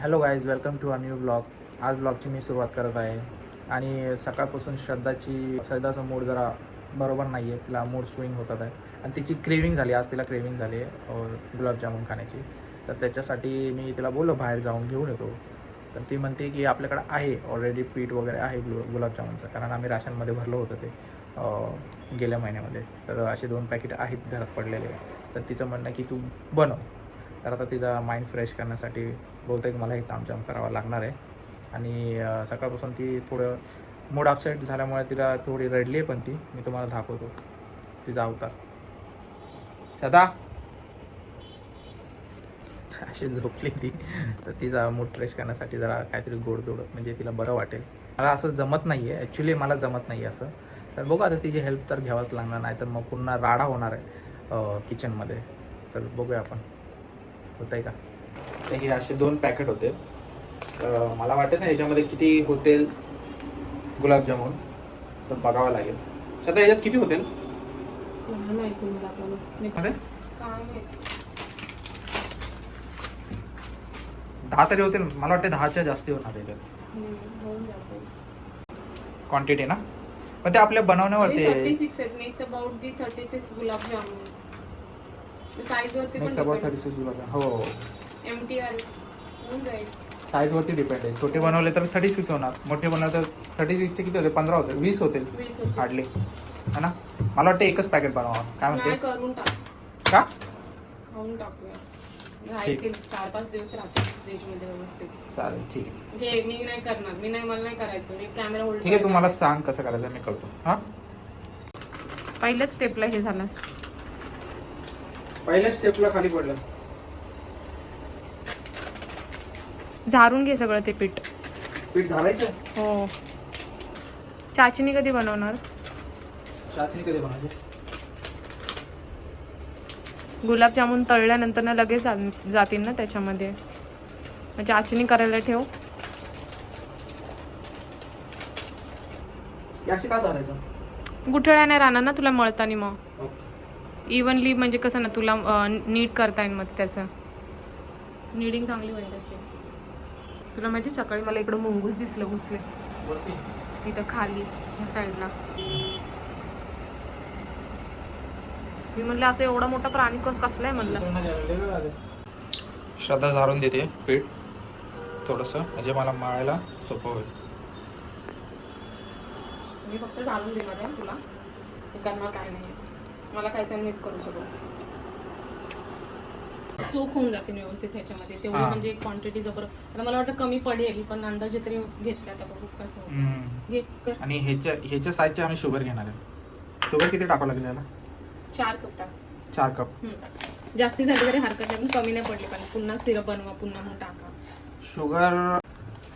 Hello guys, welcome to a new blog. आज ब्लॉगची मी सुरुवात करत आहे आणि सकाळपासून श्रद्धाचा मूड जरा बरोबर नाही आहे. तिला मूड स्विंग होतात आहे आणि तिची क्रेविंग झाली. आज तिला क्रेविंग झाली आहे गुलाबजामुन खाण्याची. तर त्याच्यासाठी मी तिला बोललो बाहेर जाऊन घेऊन येतो. तर ती म्हणते की आपल्याकडं आहे ऑलरेडी पीठ वगैरे आहे गुलाबजामुनचं, कारण आम्ही राशनमध्ये भरलं होतं ते गेल्या महिन्यामध्ये. तर असे 2 पॅकेट आहेत घरात पडलेले. तर तिचं म्हणणं की तू बनव. तर आता तिचा माइंड फ्रेश करण्यासाठी बहुतेक मला हे तामझाम करावं लागणार आहे. आणि सकाळपासून ती थोडं मूड अपसेट झाल्यामुळे तिला थोडी रडली आहे. पण मी तुम्हाला दाखवतो तिचा अवतार. सदा अशी झोपली ती. तर तिचा मूड फ्रेश करण्यासाठी जरा काहीतरी गोडधोड म्हणजे तिला बरं वाटेल. मला असं जमत नाही आहे, ॲक्च्युली मला जमत नाही आहे असं. तर बघू आता तिची हेल्प तर घ्यावाच लागणार, नाही तर मग पुन्हा राडा होणार आहे किचनमध्ये. तर बघूया आपण होत आहे का. तर हे असे 2 पॅकेट होते. मला वाटत नाही ह्याच्यामध्ये किती होतील गुलाबजामुन, तर बघावं लागेल. सध्या ह्याच्यात किती होतील? माहिती मला अरे काय माहिती. 10 तरी होतील. मला वाटतं 10च्या जास्ती होणार ह्याच्यात होऊन जाते. क्वांटिटी ना. पण ते आपल्या बनवण्यावरती 36 आहेत. Makes about the 36 gulab jamun. Size वरती पण about 36 गुलाबजामुन. हो, MTR होऊन जाईल. साईज वरती डिपेंड आहे. छोटे बनवले तर 36 होणार, मोठे बनवले तर 36चे किती होते? 15 होते, 20 होतील 20 होते. हार्डली, है ना. मला वाटतं एकच पॅकेट बनवा. काय नाही, म्हणते? करून टाक. का खाऊन टाकूया. ठीक. 4-5 दिवस राहते फ्रीज मध्ये व्यवस्थित. चालेल, ठीक आहे. घे, मी नाही करणार. मला नाही करायचं. मी कॅमेरा होल्ड. ठीक आहे, तू मला सांग कसं करायचं, मी करतो. हा, पहिल्याच स्टेपला हे झालंस. पहिल्या स्टेपला खाली पडलं. झारून घे सगळं ते पीठ. पीठ झालायचं. हो. चाचणी कधी बनवणार? चाचणी कधी बनवायची? गुलाबजामुन तळल्यानंतर ना लगेच जातील ना त्याच्यामध्ये. मग चाचणी करायला ठेव. याशी का चालायचं? गुठळ्या नाही राहणार ना तुला मळताना. मग ओके. इव्हनली म्हणजे कसं ना तुला नीट करता येईल. मग त्याचं नीडिंग चांगली होईल त्याची. तुला माहिती सकाळी मला इकडं मुंगूस दिसलं घुसले वरती इथं खाली या साईडला. मी म्हणलं असं एवढा मोठा प्राणी कसला आहे म्हणलं. श्रद्धा झारून देते पीठ थोडंसं, म्हणजे मला मळायला सोपं होईल. मी फक्त झाडून देणार आहे तुला. हे करणार काय नाही. मला खायचं मीच करू शकतो. सूक होऊन जाते व्यवस्थित ह्याच्यामध्ये तेवढी. म्हणजे क्वांटिटी जबर. आता मला वाटतं कमी पडेल, पण अंदाजे तरी घेतलं. आता बघू कसं होतं. घे कर. आणि ह्याच्या साईजचे आम्ही शुगर घेणार आहे. शुगर किती टाकावं लागेल याला? 4 कप टाक. 4 कप. जास्ती झाली तरी हरकत नाही, पण कमी नाही पडली पाहिजे. पुन्हा सिरप बनवा, पुन्हा मग टाका. शुगर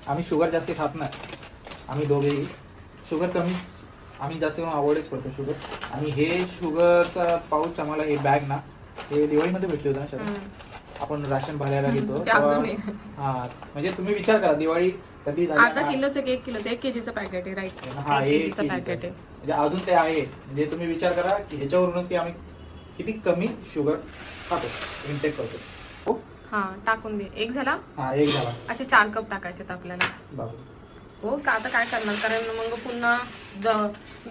आम्ही शुगर जास्ती खात नाही. आम्ही दोघेही शुगर कमीच, आम्ही जास्त करून अवॉइडच करतो शुगर. आणि हे शुगरचा पाऊच आम्हाला, हे बॅग ना, हे दिवाळीमध्ये भेटले होते ना सर. आपण राशन भरायला घेतो. हा, म्हणजे तुम्ही विचार करा दिवाळी कधी झाली. अर्धा किलोचं 1 किलोचं 1 kg पॅकेट आहे. राईट. हा, 1 kg चं पॅकेट आहे. म्हणजे अजून ते आहे. म्हणजे तुम्ही विचार करा की ह्याच्यावरूनच की आम्ही किती कमी शुगर खातो, इनटेक करतो. हो, हा, टाकून दे. 1 झाला. हा, 1 झाला. असे 4 कप टाकायचे आपल्याला. बाबू. हो का. आता काय करणार, कारण मग पुन्हा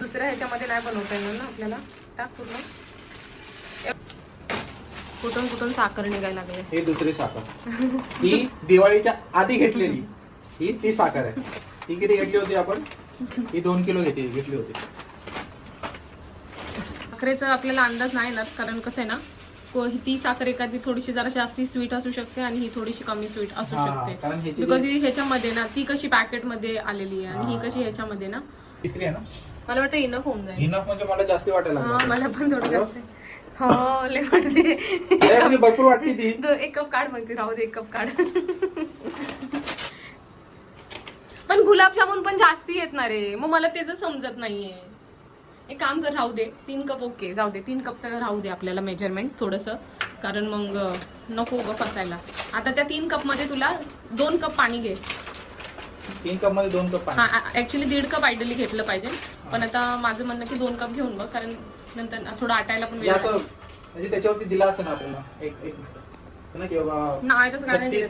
दुसऱ्या ह्याच्यामध्ये नाही बनवता येणार ना आपल्याला. टाक पूर्ण. कुठून साखर निघायला लागली. ही दुसरी साखर. ही दिवाळीच्या आधी घेतलेली. ही ती साखर आहे. ही किती घेतली होती आपण? ही 2 किलो घेतली होती. साखरेचा आपल्याला अंदाज नाही येणार, कारण कसं आहे ना, ती साखर एखादी थोडीशी जरा जास्ती स्वीट असू शकते आणि ही थोडीशी कमी स्वीट असू शकते. बिकॉज ही ह्याच्यामध्ये ना, ती कशी पॅकेट मध्ये आलेली आहे आणि ही कशी ह्याच्यामध्ये ना. तिसरी आहे ना. मला वाटतं इनफ होऊन जाईल. इनफ म्हणजे मला जास्ती वाटायला लागलं. मला पण थोडं जास्त. हो, लय वाटते. भरपूर वाटते ती. 1 कप काढ म्हणते. राहू दे, 1 कप काढ. पण गुलाबजामुन पण जास्ती येणार आहे. मग मला त्याच समजत नाहीये. एक काम कर, राहू दे. 3 कप. ओके, जाऊ दे. 3 कपचं राहू दे आपल्याला मेजरमेंट थोडंसं, कारण मग नको ग फसायला. आता त्या 3 कप मध्ये तुला 2 कप पाणी घे. 3 कप मध्ये 2 कप पाणी. हा, ऍक्च्युली 1.5 कप आयडियली घेतलं पाहिजे, पण आता माझं म्हणणं की 2 कप घेऊन बघ, कारण नंतर थोडं आटायला पण वेळ लागेल. म्हणजे त्याच्यावरती दिला असं ना आपल्याला एक ना, की बाबा नाही तसं काय नाही दिलं.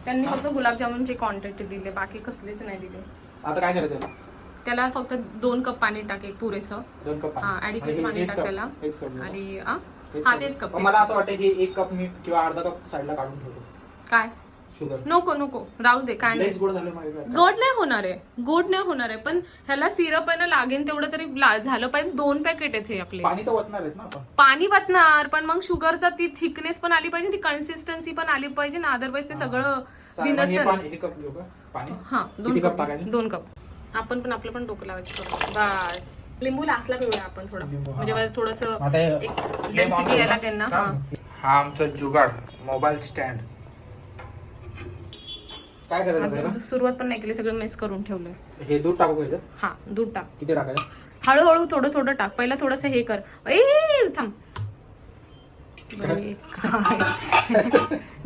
त्यांनी फक्त गुलाबजामुनची क्वांटिटी दिली, बाकी कसलेच नाही दिले. आता काय करायचं याला? त्याला फक्त 2 कप पाणी टाक, एक पुरेसं. 2 कप हा, पाणी ऍडिक्वेट पाणी टाक त्याला. हेच कप घेऊ. आणि हेच हा कप. तेच कप. पण मला असं वाटतं की 1 कप मी किंवा अर्धा कप साईडला काढून ठेवतो. काय शुगर नको नको राहू दे, काय नाही. लईच गोड झालं माझ्या. गोड नाही होणार आहे, गोड नाही होणार आहे, पण ह्याला सिरप आहे ना लागेल तेवढं तरी झालं पाहिजे. 2 पॅकेट आहेत हे आपले. पाणी तर ओतणार आहेत ना आपण. पाणी वतणार, पण मग शुगरचा ती थिकनेस पण आली पाहिजे, ती कन्सिस्टन्सी पण आली पाहिजे ना, अदरवाईज ते सगळं चालेल, मग हे बिनसतं. पाणी 1 कप घेऊ का पाणी? हा, किती कप टाकायचे? 2 कप. आपण पण आपलं पण डोकं लावायचं. बस लिंबू लासला पिळूया आपण थोडं, लिंबू, हा. म्हणजे थोडस आता हे डेन्सिटी यायला त्यांना. हा आमचा जुगाड मोबाईल स्टँड. काय करायचं? सुरुवात पण नाही केली, सगळं मिस करून ठेवलंय. हे दूध टाकू का याच्यात? हा, दूध टाक. किती टाकायचं? हळूहळू थोडं थोडं टाक. पहिला थोडस हे कर. थांब.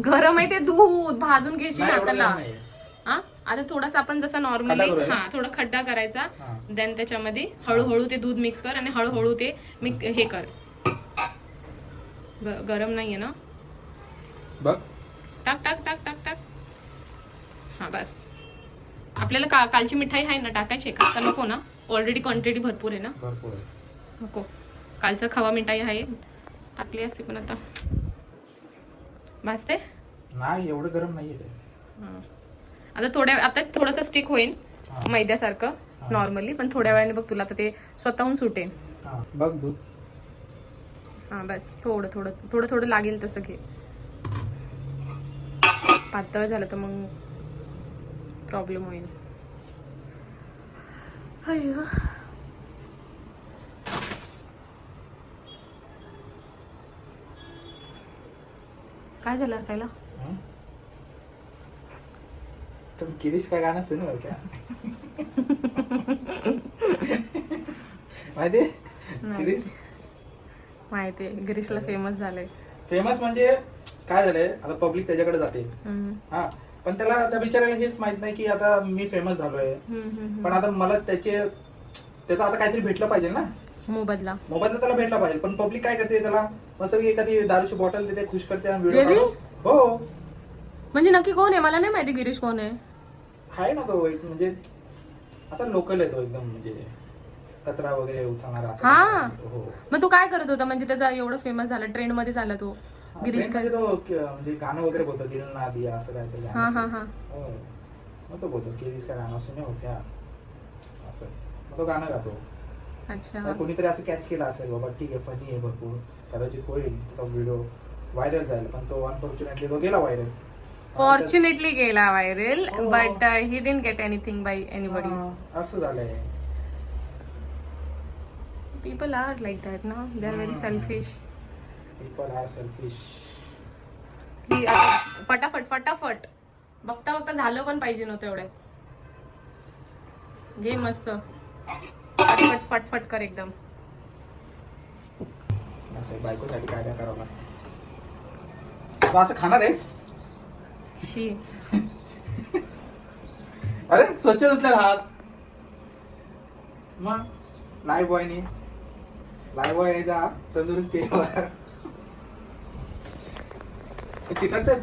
गरम आहे ते दूध, भाजून घेशील नाही, एवढं हाताला. गरम नाहीये. हा, आता थोडासा आपण जसा नॉर्मली खड्डा करूया. हा थोडा खड्डा करायचा. हा. देन त्याच्यामध्ये हळूहळू ते दूध मिक्स कर आणि हळूहळू ते हे कर. गरम नाहीये ना? बघ. टाक टाक टाक टाक टाक. हा बस. आपल्याला कालची मिठाई आहे ना, टाकायची का? तर नको ना, ऑलरेडी क्वांटिटी भरपूर आहे ना. भरपूर आहे. नको. कालचं खवा मिठाई आहे, टाकली असते पण आता भाजते नाही, एवढं गरम नाहीये ते. आता थोडंसं स्टिक होईल हा. मैद्यासारखं हा. नॉर्मली, पण थोड्या वेळाने बघ तुला आता ते स्वतःहून सुटेल. हा, बघ दूध. हा बस, थोडं थोडं थोडं थोडं लागेल तसं घे. पातळ झालं तर मग प्रॉब्लेम होईल. अय्यो. काय झालं असायला? तुम किरीश का गाना सुने हो क्या? माहिती किरीश? माहितीये, गिरीशला फेमस झालंय. फेमस म्हणजे काय झालंय, आता पब्लिक त्याच्याकडे जाते. हा, पण त्याला त्या बिचारायला हेच माहित नाही की आता मी फेमस झालोय. पण आता मला त्याचं आता काहीतरी भेटलं पाहिजे ना. मोबदला त्याला भेटला पाहिजे. पण पब्लिक काय करते, त्याला मस्त एखादी दारूची बॉटल देते, खुश करते आणि व्हिडिओ. हो, म्हणजे नक्की कोण आहे मला नाही माहिती. गिरीश कोण आहे ना तो एक, म्हणजे असा लोकल आहे तो एकदम, म्हणजे कचरा वगैरे उचलणारा. हा. हो. मग तू काय करत होता, म्हणजे त्याचा एवढं फेमस झाला, ट्रेंड मध्ये झाला तो गिरीश काय? तो म्हणजे गाणं वगैरे बोलतो, दिल ना दिया असं काहीतरी. हा हा हा. मग तो बोलतो गिरीश का गाणं सुने हो क्या असं. मग तो गाणं गातो. अच्छा. कोणीतरी असं कॅच केला असेल, बाबा ठीक आहे, फनी आहे भरपूर, कदाचित होईल त्याचा व्हिडिओ व्हायरल जाईल. पण तो अनफॉर्च्युनेटली तो गेला व्हायरल. फॉर्च्युनेटली गेला viral, but he didn't get anything by anybody. असं झालंय. पीपल आर लाईक दॅट ना, they are very selfish. People are selfish. फटाफट फटाफट बघता बघता झालं पण पाहिजे नव्हतं एवढ्यात. घे मस्त फटफट फटफट कर एकदम. असं बायकोसाठी काय काय करावं लागतं. तू असं खाणार आहेस? शी. अरे स्वच्छ धुतले हात. मग लाईफ बॉय जा तंदुरुस्ती. चिटकते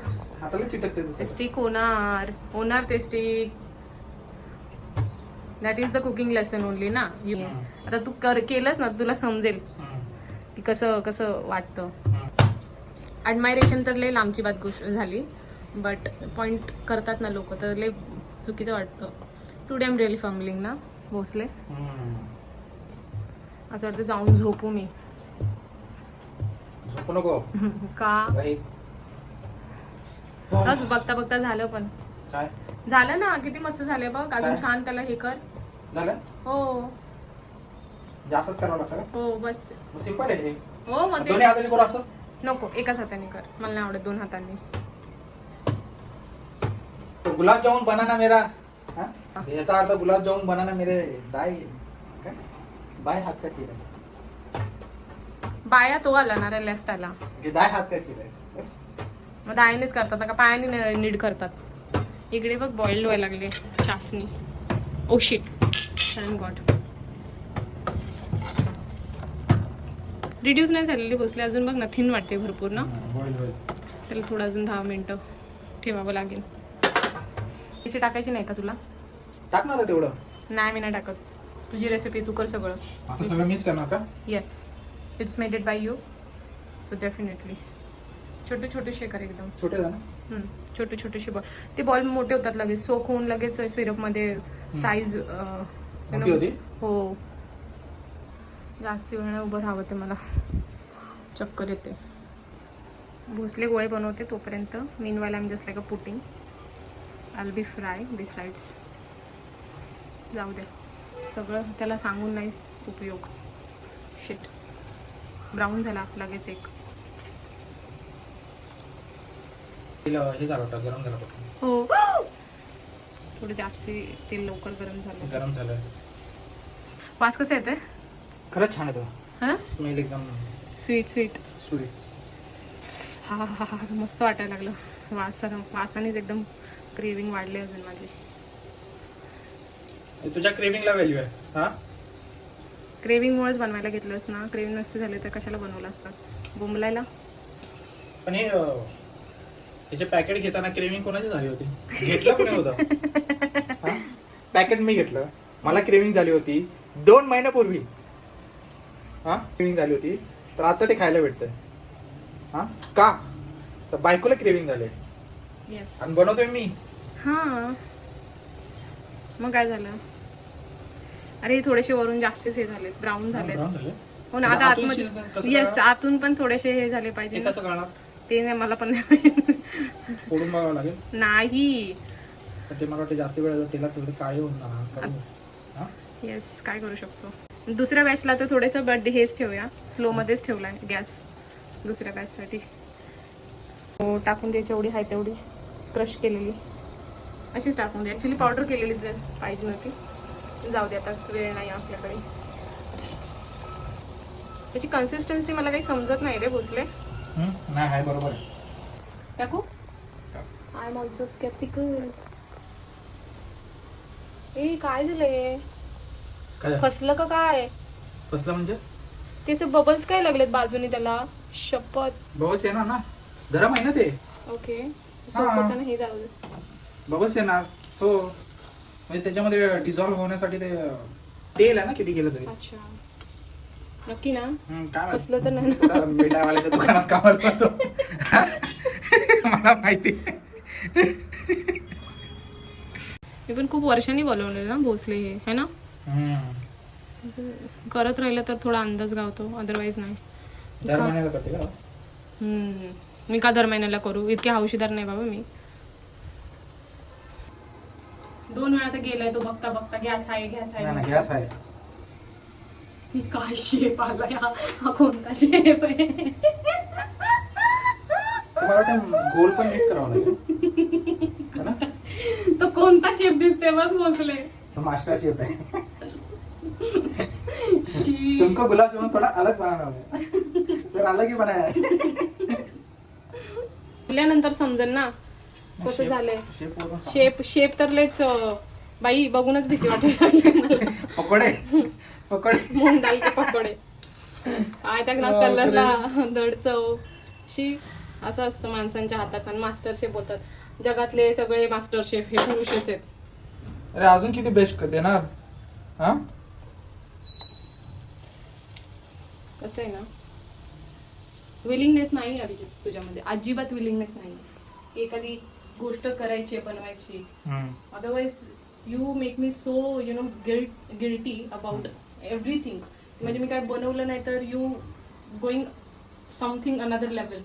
हाताला, चिटकते. स्टिक होणार ते stick. That is the cooking lesson only ना. आता तू केलंस ना, तुला समजेल की कसं कसं वाटतं. ॲडमायरेशन तर लय लांबची बात गोष्ट झाली, बट पॉइंट करतात ना लोक, तर लय चुकीचं वाटतं. Today I am really fumbling ना भोसले. असं वाटतं जाऊन झोपू मी. झोपू नको का? बघता बघता झालं, पण काय झालं ना, किती मस्त झालं बघ. अजून छान त्याला हे कर. झालं? हो जास्तच करावं लागतं का? हो बस. सिंपल आहे हे. हो मग दोन्ही हाताने करू असं? नको, एकाच हाताने कर. मला नाही आवडत 2 हातांनी. तो गुलाबजामुन बनाना मेरा, याचा अर्थ गुलाबजामुन बनाना मेरे दाई काय बाय हात का केलाय. बाया तो आला ना रे, लेफ्ट आला. दाय हात का केलाय. मग दायानेच करतात का पायाने नीट करतात. इकडे बघ बॉइल्ड व्हायला लागले चासणी. Oh shit, thank God. Reduce नाही झालेली भोसले अजून, बघ ना थिन वाटते भरपूर ना. त्याला थोडं अजून 10 मिनिटं ठेवावं लागेल. मिरची टाकायची नाही का तुला? टाकणार आहे तेवढं. नाही, मी नाही टाकत. तुझी रेसिपी, तू कर सगळं. आता सगळं मीच करणार का? Yes, it's made it by you, so definitely. छोटे छोटेसे कर एकदम. छोटे झाले. छोटे छोटेसे बॉल. ते बॉल मोठे होतात लगेच, सोक होऊन लगेच सिरपमध्ये साईज मोठी होती. हो. जास्ती वेळ नाही उभं राहावं ते, मला चक्कर येते. भोसले गोळे बनवते तोपर्यंत. Meanwhile I am just like a putting. I will be fry this sides. जाऊ दे, सगळं त्याला सांगून नाही उपयोग. शिट. ब्राऊन झाला लगेच एक. हे झालं होतं, गरम झालं होतं. हो, थोडं जास्ती तेल लवकर गरम झालं. गरम झालं. वास कसा येते? खरंच छान येतो. हां, स्मेल एकदम स्वीट स्वीट. स्वीट. हा हा हा हा, मस्त वाटायला लागलं. वासानेच एकदम क्रेविंग वाढली अजून माझी. तुझ्या क्रेविंगला व्हॅल्यू आहे. हा, क्रेविंगमुळेच बनवायला घेतलंस ना. क्रेविंग नसते झाले तर कशाला बनवलं असतं? बोंबलायला. पण हे याचे पॅकेट घेताना क्रेविंग कोणाची झाली होती? घेतलं कोणी होतं? पॅकेट मी घेतलं. मला क्रेविंग झाली होती 2 महिन्यापूर्वी. हा, क्रेविंग झाली होती, तर आता ते खायला भेटतंय. हा का? तर बायकोला क्रेविंग झाले येस. आणि बनवतोय मी. हा, मग काय झालं? अरे थोडेसे वरून जास्तीच हे झाले, ब्राऊन झाले. हो ना, आता आतमध्ये. येस, आतून पण थोडेसे हे झाले पाहिजे. कसं कळणार? ते नाही, मला पण नाही. फोडून बघावं लागेल. नाही. ते मला वाटतं जास्त वेळ तेलात थोडे काळे होऊन जाणार. येस, काय करू शकतो. दुसऱ्या बॅचला तर थोडंसं बट हेच ठेवूया, स्लो मध्येच ठेवलाय गॅस दुसऱ्या बॅचसाठी. हो, टाकून द्यायची एवढी आहे तेवढी क्रश केलेली अशीच टाकून दे. ॲक्च्युली पावडर केलेली पाहिजे नव्हती. जाऊ दे, आता वेळ नाही आपल्याकडे. त्याची कन्सिस्टन्सी मला काही समजत नाही रे भोसले. नाही, आहे बरोबर आहे. टाकू? I am also skeptical. ए, काय झालंय? काय फसलं का काय? फसलं म्हणजे? त्याचे बबल्स काय लागलेत बाजूने त्याला. शपथ. बबल्स येणार ना, गरम आहे ना ते. ओके, सोपताना हे जाऊ दे. बबल्स येणार. हो, म्हणजे त्याच्यामध्ये डिझॉल्व्ह होण्यासाठी ते तेल आहे ना, किती केलं तरी. अच्छा, नक्की ना? काय फसलं तर नाही ना? मिठावाल्याच्या दुकानात कामाला जातो. मला माहिती. मी पण खूप वर्षांनी बोलवले ना भोसले हे, है ना? करत राहिलं तर थोडा अंदाज गावतो, अदरवाईज नाही. दर महिन्याला करते का? मी का दर महिन्याला करू? इतके हौशीदार नाही बाबा मी. 2 वेळा तर गेलाय तो बघता बघता. गॅस आहे, गॅस आहे. नाही, गॅस आहे. ही काय शेप आलाय हा कोणता शेप आहे? मला वाटतं गोल पण नीट करावं लागेल. तो कोणता शेप दिसते बघ भोसले? तो मास्टर शेप आहे. शी. तुमको गुलाब जामुन थोड़ा अलग बनाना होगा सर, अलग ही बनाया है. नंतर समजेल ना कसं झालंय. शेप तर लेच बाई, बघूनच भीती वाटायला लागली. पकोडे मूग दालचे पकोडे. काय त्या कलरला दड चव. शी. असं असतं माणसांच्या हातात. आणि मास्टर शेफ होतात. जगातले सगळे मास्टर शेफ हे पुरुषच आहेत. अरे अजून किती बेस्ट देणार? हा, कसं आहे ना, विलिंगनेस नाही अभिजित तुझ्यामध्ये. अजिबात विलिंगनेस नाही एखादी गोष्ट करायची, बनवायची. Otherwise you make me so guilty about everything. म्हणजे मी काय बनवलं नाही तर you going something another level.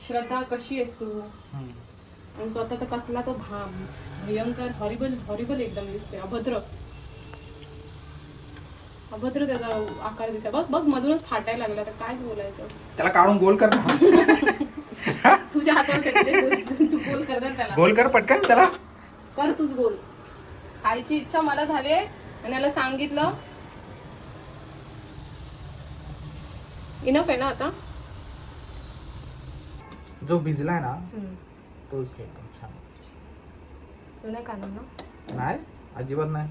Shraddha कशी आहेस तू? आणि स्वतः तर कसला तो भयंकर हॉरिबल एकदम दिसतोय. अभद्र त्याचा आकार दिसा. बघ बघ, मधूनच फाटायला लागला. तर कायच बोलायचं. त्याला काढून गोल कर. तुझ्या हातावर तू गोल करणार त्याला. गोल कर पटकन त्याला. कर तूच गोल. खायची इच्छा मला झाली आणि याला सांगितलं. इनफ आहे ना आता? जो भिजलाय ना तोच केक छान. तू नाही खाणार ना? नाही, अजिबात नाही.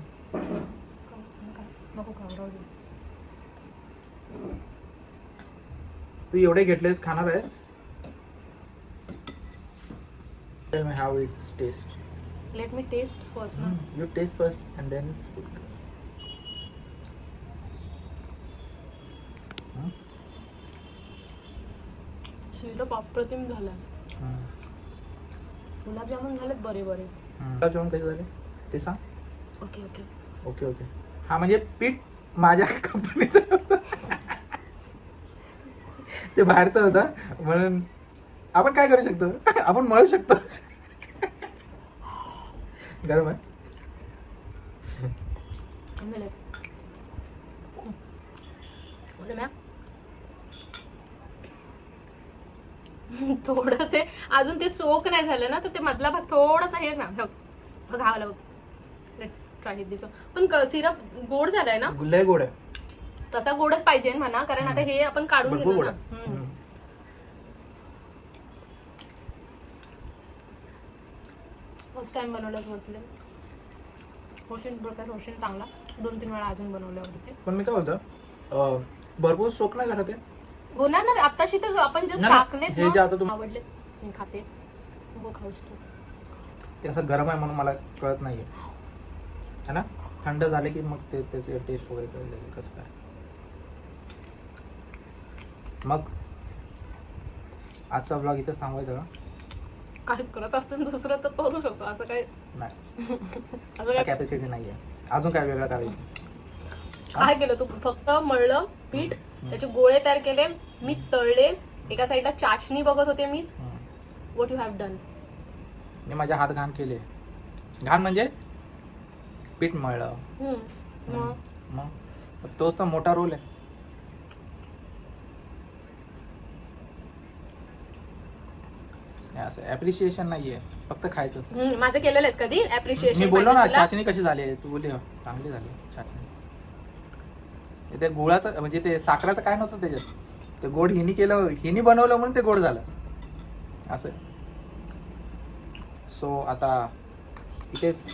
नको खाऊ, राहू दे. तू एवढे घेतलेस, खाणार आहेस? Tell me how it's taste. Let me taste first ना. You taste first and then speak. Syrup अप्रतिम झाला. गुलाबजामुन झालेत बरे बरे. गुलाबजामुन कसे झाले ते सांग. Okay okay okay okay. हा म्हणजे पीठ माझ्या कंपनीचं होतं, ते बाहेरचं होतं, म्हणून आपण काय करू शकतो, आपण मळू शकतो. गरम आहे. थोडंच आहे अजून, ते सोक नाही झालं ना, तर ते मधला भाग थोडासा हे ना घावला बघ. लेट्स ट्राय दिस. पण सिरप गोड झालाय ना, लय गोड आहे. तसा गोडच पाहिजे म्हणा, कारण आता हे आपण काढून भरपूर घेऊ गोड ना. आहे. फर्स्ट टाइम बनवलं बसले. रोशन चांगला 2-3 वेळा अजून बनवल्यावरती. पण मी काय होतं, भरपूर सोक नाही झालं ते. होणार ना आताशी, तर आपण जस्ट नाही, टाकलेत हे जे आता ना, आवडले मी खाते. हो खाऊस तू. ते असं गरम आहे म्हणून मला कळत नाहीये है ना. थंड झाले की मग ते त्याचे टेस्ट वगैरे कळले कसं काय. मग आजचा ब्लॉग इथेच थांबवायचा का. काही करत असतं दुसरं तर करू शकतो, असं काही नाही, असं काय. कॅपॅसिटी नाहीये. अजून काय वेगळं करायचं. काय केलं तू, फक्त मळलं पीठ, त्याचे गोळे तयार केले, मी तळले, एका साईडला चाचणी बघत होते मीच. What you have done. मी माझे हात घाण केले. घाण म्हणजे पीठ मळलं. मग तोच तर मोठा रोल आहे. असं ऍप्रिशिएशन नाहीये, फक्त खायचं. माझं केलेलं आहेस कधी ऍप्रिशिएशन. मी बोललो ना चाचणी कशी झाली, तू बोलली चांगली झाली चाचणी. ते गुळाचं म्हणजे ते साखराचं काय नव्हतं त्याच्यात, ते गोड हिनी केलं, हिनी बनवलं म्हणून ते गोड झालं असं. सो आता इथेच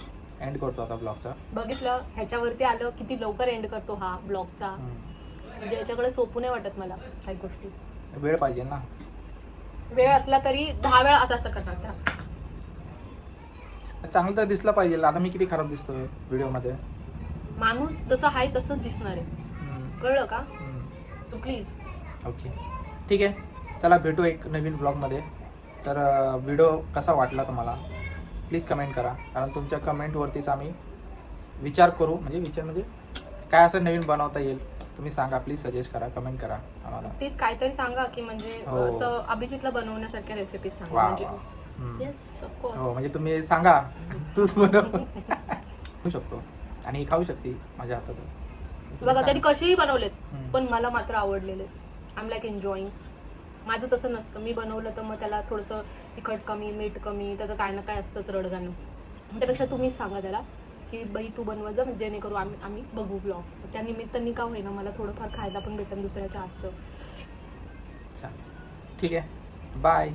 एंड करतो आता ब्लॉगचा. बघितलं ह्याच्यावरती आलं किती लवकर एंड करतो हा ब्लॉगचा. म्हणजे याच्याकडे सोपू नाही वाटत मला काही गोष्टी. वेळ पाहिजे ना. वेळ असला तरी 10 वेळा असं करणार त्या. चांगलं तर दिसलं पाहिजे. आता मी किती खराब दिसतोय व्हिडिओ मध्ये. माणूस जसं आहे तसंच दिसणार आहे, कळलं का. So please. ओके ठीक आहे, चला भेटू एक नवीन ब्लॉगमध्ये. तर व्हिडिओ कसा वाटला तुम्हाला प्लीज कमेंट करा, कारण तुमच्या कमेंटवरतीच आम्ही विचार करू. म्हणजे काय असं नवीन बनवता येईल तुम्ही सांगा. प्लीज सजेस्ट करा, कमेंट करा आम्हाला. प्लीज काहीतरी सांगा की म्हणजे हो. असं अभिजितला बनवण्यासारख्या रेसिपी सांगा. वा म्हणजे वा. Yes of course. हो म्हणजे तुम्ही सांगा, तूच बनव खाऊ शकतो आणि खाऊ शकते माझ्या हाताचं. बघा त्यांनी कशीही बनवलेत, हम्म. पण मला मात्र आवडलेले. I am like enjoying. माझं तसं नसतं, मी बनवलं तर मग त्याला थोडंसं तिखट कमी, मीठ कमी, त्याचं काय ना काय असतंच रडगाणं. त्यापेक्षा तुम्हीच सांगा त्याला की बाई तू बनवा जा, जेणेकरू आम्ही बघू ब्लॉग. त्या निमित्ताने का होईना मला थोडंफार खायला पण भेटेल दुसऱ्याच्या हातचं. चालेल ठीक आहे, बाय.